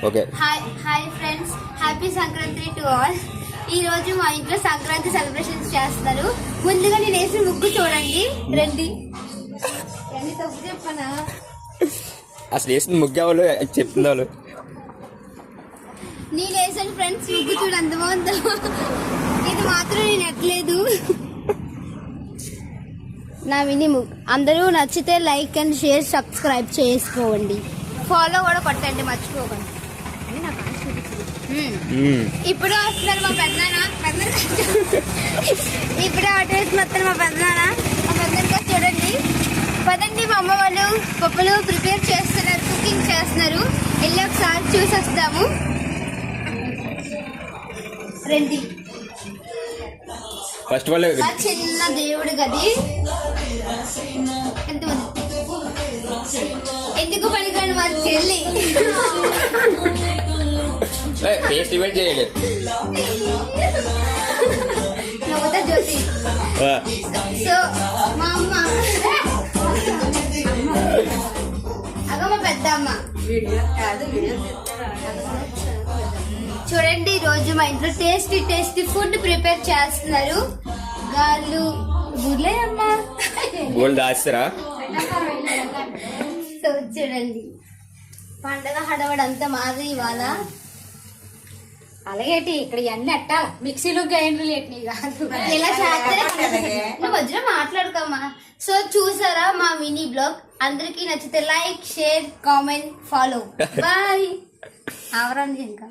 Okay. Hi friends, happy Sankranti to all. ఈ రోజు మా ఇంట్లో సంక్రాంతి సెలబ్రేషన్స్ చేస్తారు. ముందుగా నేను వేసిన ముగ్గు చూడండి, రండి. తప్పు చెప్పనా? అసలు వేసిన ముగ్గు వాళ్ళు చెప్తుంది వాళ్ళు. నేను వేసాను ఫ్రెండ్స్, ముగ్గు చూడు అంత బాగుందో. ఇది మాత్రం నేను ఎక్కలేదు. నా మినీ ముగ్గు అందరూ నచ్చితే లైక్ అండ్ షేర్, సబ్స్క్రైబ్ చేసుకోండి, ఫాలో కూడా కొట్టండి మర్చిపోకండి. ఇప్పుడు వస్తున్నారు మా పెద్దనాన్న. ఇప్పుడు ఆటోస్ మొత్తం మా పెద్దనాన్న. మా పెద్దనాన్న చూడండి. పదండి, మా అమ్మ వాళ్ళు పప్పులు ప్రిపేర్ చేస్తున్నారు, కుకింగ్ చేస్తున్నారు. వెళ్ళి ఒకసారి చూసి వస్తాము, రండి. ఫస్ట్ వాళ్ళు చిన్న దేవుడు గది ఎంతమంది ఎందుకు పనికిరాని మా చెల్లి. టేస్ట్ ఇవ్వండి చేయండి. నవ్వుతా జ్యోతి. సో మా అమ్మ అగ మా పెద్ద అమ్మ చూడండి. ఈ రోజు మా ఇంట్లో టేస్టీ ఫుడ్ ప్రిపేర్ చేస్తున్నారు. గాళ్ళు గుడ్లే అమ్మా గోల్డ్ దాస్తారా? సో చూడండి, పండగ హడవడి అంతా మాది ఇవాళ. అలాగేటి ఇక్కడ ఇవన్నీ అట్టాల మిక్సీలో గ్రైండర్లు ఎట్టినాయి కాదు, ఇలా చేస్తే నువ్వు మధ్యలో మాట్లాడుకోమ్మా. సో చూసారా మా మినీ బ్లాగ్? అందరికీ నచ్చితే like, share, comment, follow. Bye. ఆవరండి ఇంకా.